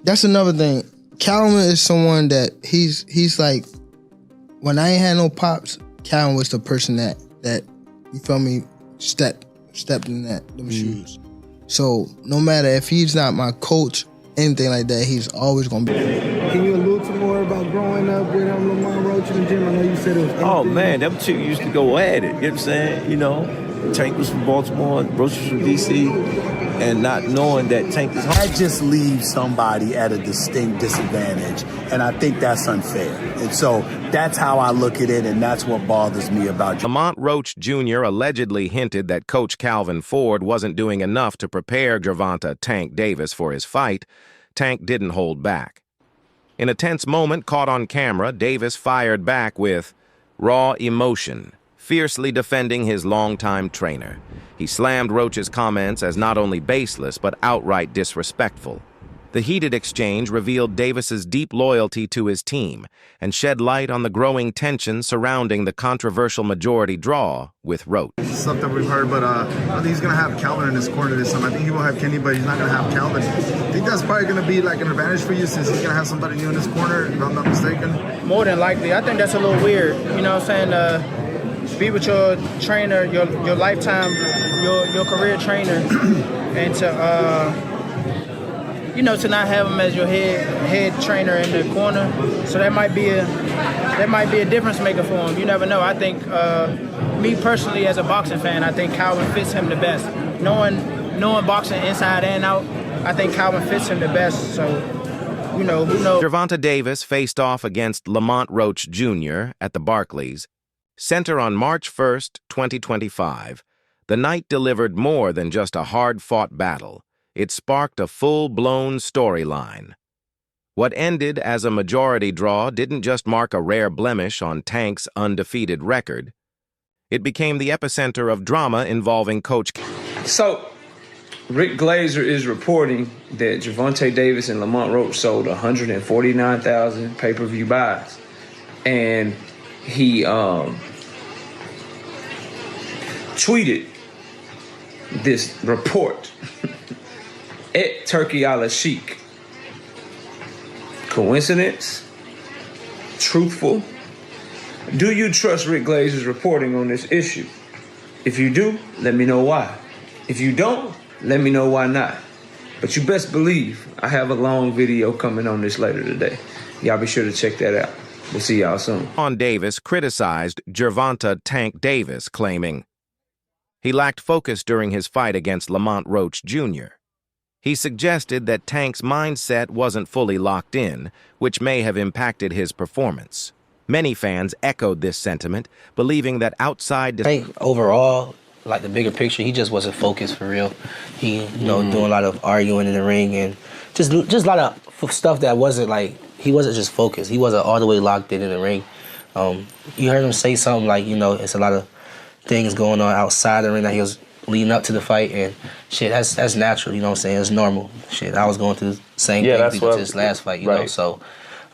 That's another thing. Calvin is someone that he's like, when I ain't had no pops, Calvin was the person that you feel me, stepped in them shoes. So no matter if he's not my coach, anything like that, he's always gonna be there. Can you allude to more about growing up with Lamont Roach in the gym? I know you said it was empty. Oh man, them two used to go at it. You know what I'm saying? You know, Tank was from Baltimore, Roach was from DC, and not knowing that Tank is home. That just leaves somebody at a distinct disadvantage, and I think that's unfair. And so that's how I look at it, and that's what bothers me about you. Lamont Roach Jr. allegedly hinted that Coach Calvin Ford wasn't doing enough to prepare Gervonta "Tank" Davis for his fight. Tank didn't hold back. In a tense moment caught on camera, Davis fired back with raw emotion, fiercely defending his longtime trainer. He slammed Roach's comments as not only baseless but outright disrespectful. The heated exchange revealed Davis's deep loyalty to his team and shed light on the growing tension surrounding the controversial majority draw with Roach. Stuff that we've heard, but I think he's going to have Calvin in his corner this time. I think he will have Kenny, but he's not going to have Calvin. I think that's probably going to be like an advantage for you since he's going to have somebody new in his corner, if I'm not mistaken. More than likely. I think that's a little weird. You know what I'm saying? Be with your trainer, your lifetime, your career trainer, and to you know, to not have him as your head trainer in the corner. So that might be a difference maker for him. You never know. I think me personally as a boxing fan, I think Calvin fits him the best. Knowing boxing inside and out, I think Calvin fits him the best. So, you know, who knows? Gervonta Davis faced off against Lamont Roach Jr. at the Barclays Center on March 1st, 2025. The night delivered more than just a hard-fought battle. It sparked a full-blown storyline. What ended as a majority draw didn't just mark a rare blemish on Tank's undefeated record. It became the epicenter of drama involving Coach. So, Rick Glazer is reporting that Gervonta Davis and Lamont Roach sold 149,000 pay-per-view buys. And he tweeted this report at Turkey al-Sheikh. Coincidence? Truthful? Do you trust Rick Glazer's reporting on this issue? If you do, let me know why. If you don't, let me know why not. But you best believe I have a long video coming on this later today. Y'all be sure to check that out. We'll see y'all soon. Davis criticized Gervonta "Tank" Davis, claiming he lacked focus during his fight against Lamont Roach Jr. He suggested that Tank's mindset wasn't fully locked in, which may have impacted his performance. Many fans echoed this sentiment, believing that outside... I think overall, like the bigger picture, he just wasn't focused for real. He, doing a lot of arguing in the ring and just a lot of stuff that wasn't like, he wasn't just focused. He wasn't all the way locked in the ring. You heard him say something like, it's a lot of things going on outside the ring that he was leading up to the fight, and shit, that's natural, you know what I'm saying? It's normal. Shit, I was going through the same thing with his last fight, you know, so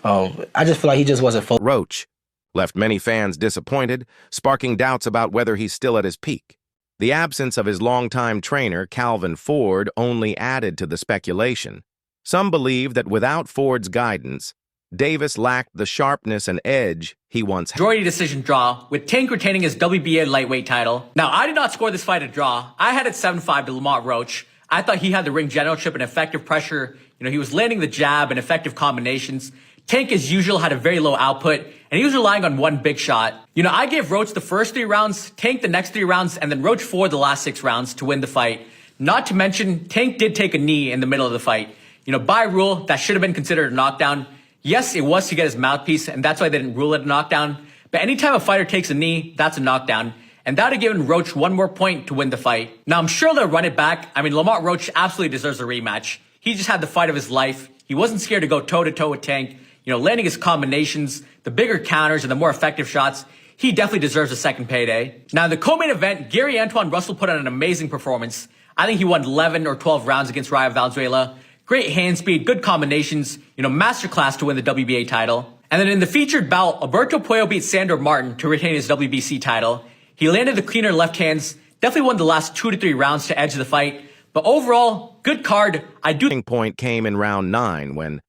I just feel like he just wasn't focused. Roach left many fans disappointed, sparking doubts about whether he's still at his peak. The absence of his longtime trainer, Calvin Ford, only added to the speculation. Some believe that without Ford's guidance, Davis lacked the sharpness and edge he once had. Majority decision draw, with Tank retaining his WBA lightweight title. Now, I did not score this fight a draw. I had it 7-5 to Lamont Roach. I thought he had the ring generalship and effective pressure. He was landing the jab and effective combinations. Tank, as usual, had a very low output, and he was relying on one big shot. I gave Roach the first 3 rounds, Tank the next 3 rounds, and then Roach Ford the last 6 rounds to win the fight. Not to mention, Tank did take a knee in the middle of the fight. By rule, that should have been considered a knockdown. Yes, it was to get his mouthpiece, and that's why they didn't rule it a knockdown. But anytime a fighter takes a knee, that's a knockdown. And that would have given Roach 1 more point to win the fight. Now, I'm sure they'll run it back. Lamont Roach absolutely deserves a rematch. He just had the fight of his life. He wasn't scared to go toe-to-toe with Tank. Landing his combinations, the bigger counters, and the more effective shots. He definitely deserves a second payday. Now, in the co-main event, Gary Antoine Russell put on an amazing performance. I think he won 11 or 12 rounds against Raya Valenzuela. Great hand speed, good combinations, masterclass to win the WBA title. And then in the featured bout, Alberto Puello beat Sandor Martin to retain his WBC title. He landed the cleaner left hands, definitely won the last 2 to 3 rounds to edge the fight. But overall, Good card. I do. The point came in round 9 when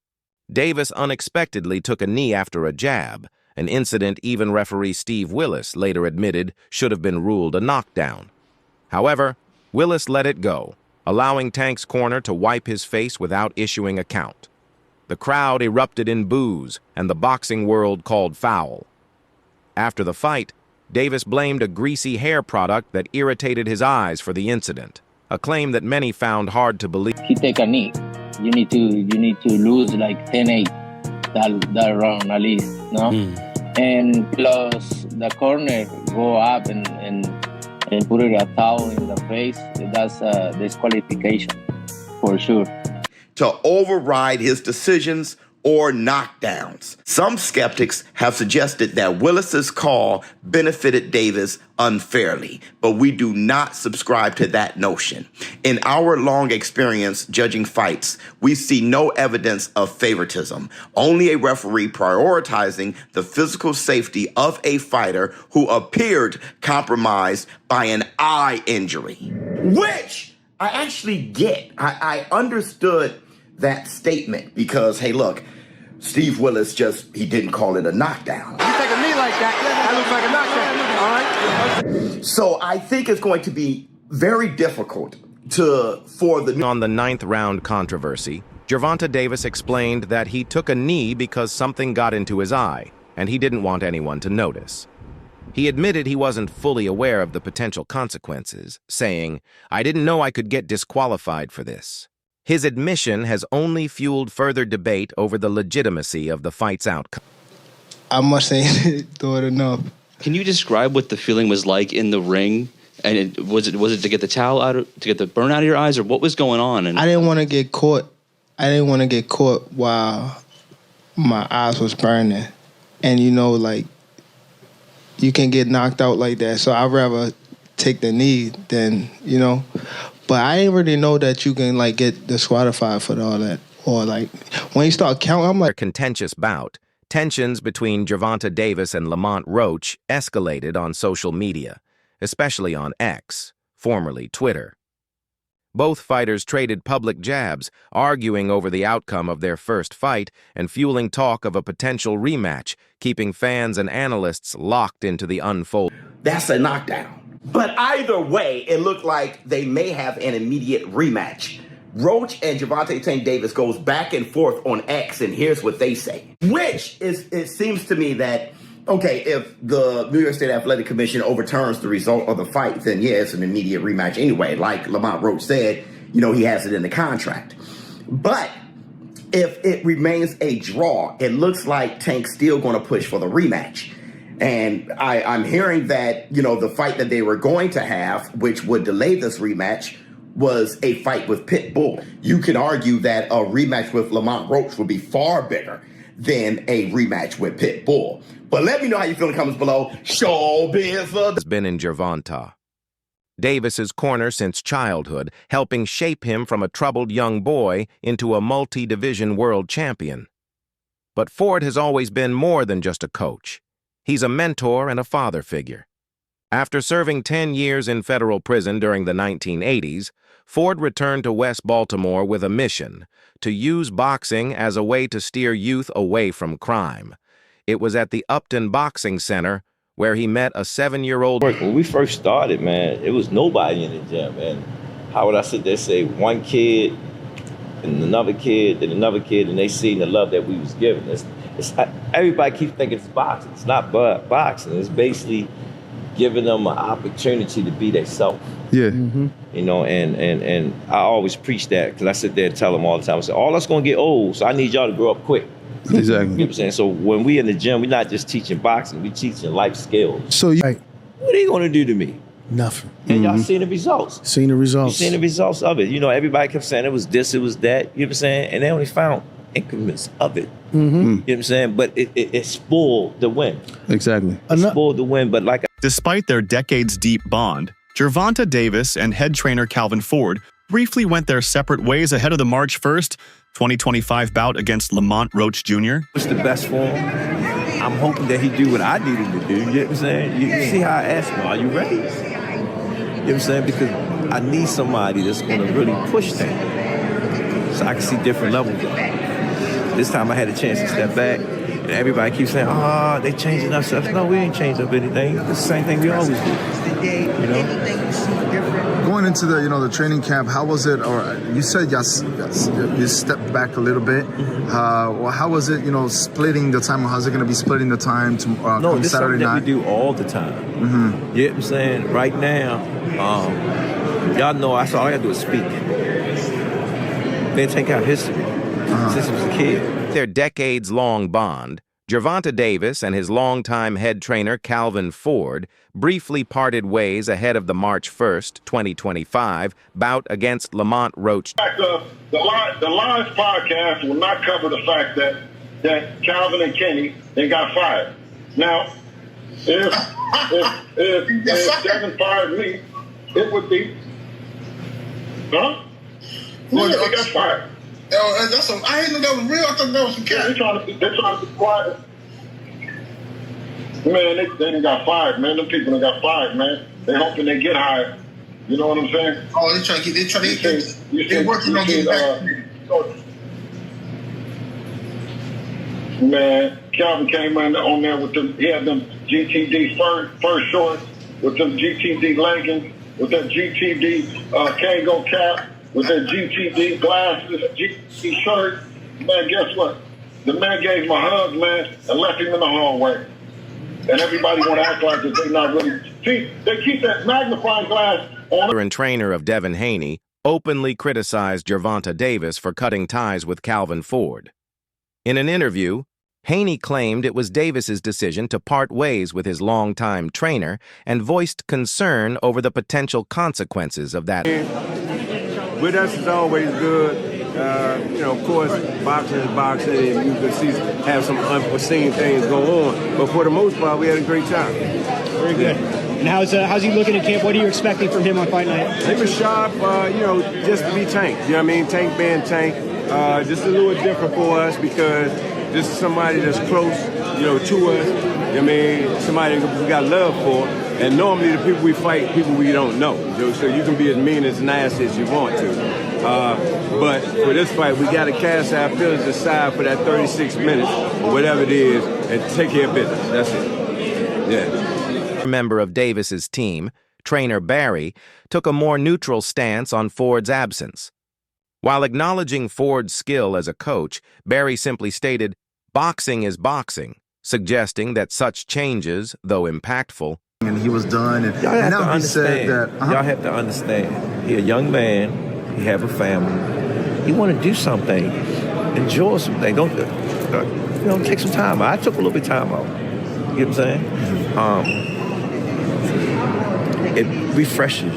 Davis unexpectedly took a knee after a jab, an incident even referee Steve Willis later admitted should have been ruled a knockdown. However, Willis let it go, allowing Tank's corner to wipe his face without issuing a count. The crowd erupted in boos, and the boxing world called foul. After the fight, Davis blamed a greasy hair product that irritated his eyes for the incident, a claim that many found hard to believe. He take a knee. You need to lose like 10-8 that round at least, no? And plus the corner go up and put it a towel in the face. That's a disqualification for sure. To override his decisions or knockdowns. Some skeptics have suggested that Willis's call benefited Davis unfairly, but we do not subscribe to that notion. In our long experience judging fights, we see no evidence of favoritism, only a referee prioritizing the physical safety of a fighter who appeared compromised by an eye injury, which I actually get. I understood that statement because, hey, look, Steve Willis he didn't call it a knockdown. You take a knee like that looks like a knockdown, all right? So I think it's going to be very difficult for the... On the 9th round controversy, Gervonta Davis explained that he took a knee because something got into his eye, and he didn't want anyone to notice. He admitted he wasn't fully aware of the potential consequences, saying, "I didn't know I could get disqualified for this." His admission has only fueled further debate over the legitimacy of the fight's outcome. I must say, do it enough. Can you describe what the feeling was like in the ring? And was it to get the towel out, to get the burn out of your eyes, or what was going on? And I didn't want to get caught. I didn't want to get caught while my eyes was burning, and like you can get knocked out like that. So I'd rather take the knee than But I didn't really know that you can get disqualified for all that. Or when you start counting, I'm like... A contentious bout, tensions between Gervonta Davis and Lamont Roach escalated on social media, especially on X, formerly Twitter. Both fighters traded public jabs, arguing over the outcome of their first fight and fueling talk of a potential rematch, keeping fans and analysts locked into the unfold. That's a knockdown. But either way, it looked like they may have an immediate rematch. Roach and Gervonta Tank Davis goes back and forth on X, and here's what they say. Which it seems to me that, okay, if the New York State Athletic Commission overturns the result of the fight, then yeah, it's an immediate rematch anyway. Like Lamont Roach said, he has it in the contract. But if it remains a draw, it looks like Tank's still going to push for the rematch. And I'm hearing that, the fight that they were going to have, which would delay this rematch, was a fight with Pitbull. You can argue that a rematch with Lamont Roach would be far bigger than a rematch with Pitbull. But let me know how you feel in the comments below. Showbiz has been in Gervonta Davis's corner since childhood, helping shape him from a troubled young boy into a multi-division world champion. But Ford has always been more than just a coach. He's a mentor and a father figure. After serving 10 years in federal prison during the 1980s, Ford returned to West Baltimore with a mission: to use boxing as a way to steer youth away from crime. It was at the Upton Boxing Center where he met a 7-year-old. When we first started, man, it was nobody in the gym. And how would I sit there and say one kid and another kid and another kid, and they seen the love that we was given. Everybody keeps thinking it's boxing. It's not boxing. It's basically giving them an opportunity to be themselves. Yeah. And I always preach that because I sit there and tell them all the time. I say, all that's going to get old, so I need y'all to grow up quick. Exactly. You know what I'm saying? So when we in the gym, we're not just teaching boxing, we're teaching life skills. So what are they going to do to me? Nothing. And y'all seen the results. Seen the results. You seen the results of it. Everybody kept saying it was this, it was that. You know what I'm saying? And they only found increments of it. You know what I'm saying? But it spoiled the win. Exactly. It spoiled the win, but Despite their decades-deep bond, Gervonta Davis and head trainer Calvin Ford briefly went their separate ways ahead of the March 1st, 2025 bout against Lamont Roach Jr. It's the best for him. I'm hoping that he do what I need him to do. You know what I'm saying? You see how I asked him, are you ready? You know what I'm saying? Because I need somebody that's going to really push that. so I can see different levels of it. This time I had a chance to step back, and everybody keeps saying, "Oh, they changing up stuff." No, we ain't changed up anything. It's the same thing we always do. You know. Going into the training camp, how was it? Or you said yes, you stepped back a little bit. Well, how was it? Splitting the time. How's it going to be splitting the time to No, this is Saturday something that night? we do all the time. You know what I'm saying? Right now, y'all know all I got to do is speak. They take out history since he was a kid. Their decades-long bond, Gervonta Davis and his longtime head trainer Calvin Ford briefly parted ways ahead of the March 1st, 2025 bout against Lamont Roach. The Lions podcast will not cover the fact that Calvin and Kenny, they got fired. Now, if Devin fired me, it would be, huh? Well, they got fired. I didn't know that was real. I thought that was some cat. They're trying to be quiet. Man, they done got fired, man. Them people done got fired, man. They hoping they get hired. You know what I'm saying? Oh, they're working on getting back. Man, Calvin came in on there with them. He had them GTD first shorts with them GTD leggings, with that GTD Kango cap, with that GTD glasses, GTD shirt. Man, guess what? The man gave him a hug, man, and left him in the hallway. And everybody want to act like that they're not really. See, they keep that magnifying glass on. And trainer of Devin Haney openly criticized Gervonta Davis for cutting ties with Calvin Ford. In an interview, Haney claimed it was Davis's decision to part ways with his longtime trainer and voiced concern over the potential consequences of that. With us, it's always good. Of course, boxing is boxing, and you can see have some unforeseen things go on. But for the most part, we had a great time. Very good. And how's he looking at camp? What are you expecting from him on fight night? He was sharp, just to be Tank. You know what I mean? Tank being Tank. Just a little different for us because this is somebody that's close, to us. You know what I mean? Somebody we got love for. And normally the people we fight, people we don't know. So you can be as mean as nasty as you want to. But for this fight, we got to cast our feelings aside for that 36 minutes, or whatever it is, and take care of business. That's it. Yeah. A member of Davis's team, trainer Barry, took a more neutral stance on Ford's absence. While acknowledging Ford's skill as a coach, Barry simply stated, "Boxing is boxing," suggesting that such changes, though impactful, and he was done. And y'all have now to understand. He said that, Y'all have to understand. He a young man. He have a family. He want to do something. Enjoy something. Don't take some time out. I took a little bit of time out. You know what I'm saying? It refreshes.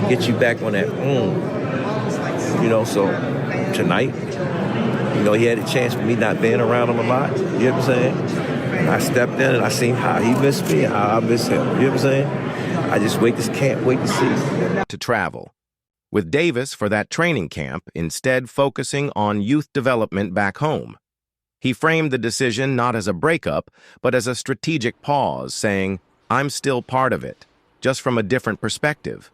Get you back on that. So tonight, he had a chance for me not being around him a lot. You know what I'm saying? I stepped in and I seen how he missed me and how I missed him. You know what I'm saying? I just can't wait to see. To travel, with Davis for that training camp instead focusing on youth development back home. He framed the decision not as a breakup, but as a strategic pause, saying, "I'm still part of it, just from a different perspective."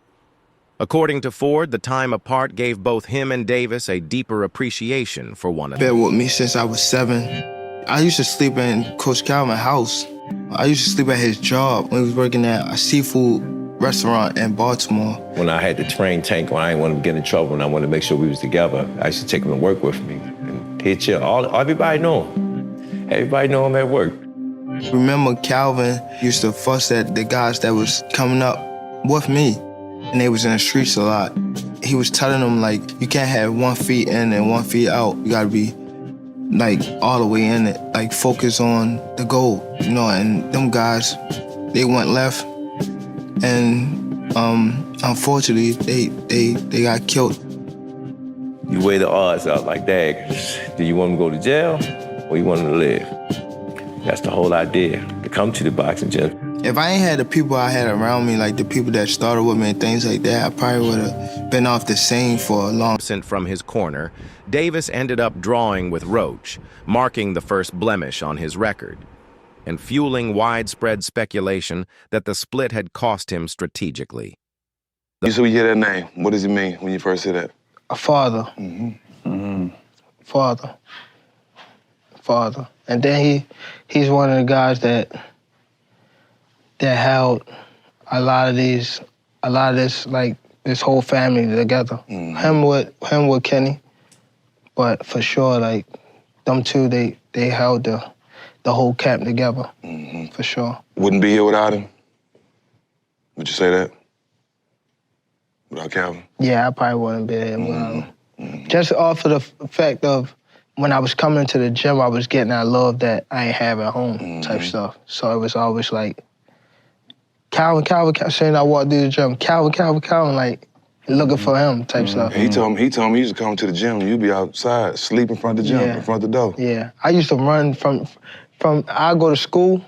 According to Ford, the time apart gave both him and Davis a deeper appreciation for one another. Been with me since I was 7. I used to sleep in Coach Calvin's house. I used to sleep at his job when he was working at a seafood restaurant in Baltimore. When I had to train Tank, when I didn't want him to get in trouble and I wanted to make sure we was together, I used to take him to work with me. And he'd chill. Everybody know him. Everybody know him at work. Remember Calvin used to fuss at the guys that was coming up with me, and they was in the streets a lot. He was telling them, you can't have 1 foot in and 1 foot out. You gotta be, all the way in it. Focus on the goal, and them guys, they went left, and unfortunately, they got killed. You weigh the odds out like that. Do you want him to go to jail or you want him to live? That's the whole idea, to come to the boxing gym. If I ain't had the people I had around me, the people that started with me and things like that, I probably would have been off the scene for a long time. From his corner, Davis ended up drawing with Roach, marking the first blemish on his record, and fueling widespread speculation that the split had cost him strategically. So you hear that name, what does it mean when you first hear that? A father. Mm-hmm. Father. And then he's one of the guys that held a lot of this, like, this whole family together. Him with Kenny, but for sure, like, them two, they held the whole camp together, for sure. Wouldn't be here without him? Would you say that? Without Calvin? Yeah, I probably wouldn't be there without him. Just off of the fact of when I was coming to the gym, I was getting that love that I ain't have at home type stuff. So it was always like, Calvin, saying I walked through the gym, Calvin, like, looking for him type stuff. He told me he used to come to the gym and you'd be outside, sleep in front of the gym, in front of the door. Yeah, I used to run from I go to school,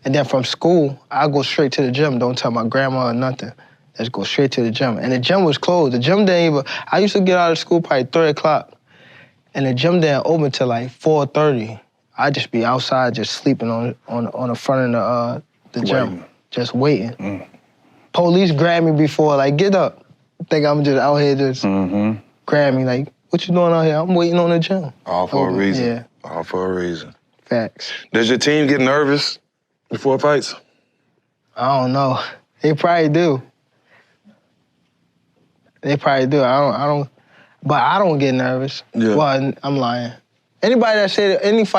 and then from school, I go straight to the gym, don't tell my grandma or nothing. Just go straight to the gym. And the gym was closed. The gym didn't even, I used to get out of school probably 3 o'clock, and the gym didn't open till like 4:30. I'd just be outside just sleeping on the front of the gym, just waiting. Police grabbed me before, like, get up. Think I'm just out here just grab me, like, what you doing out here? I'm waiting on the gym. All for a reason. Yeah. All for a reason. Facts. Does your team get nervous before fights? I don't know. They probably do. I don't, but I don't get nervous. Yeah. Well, I'm lying. Anybody that said any fight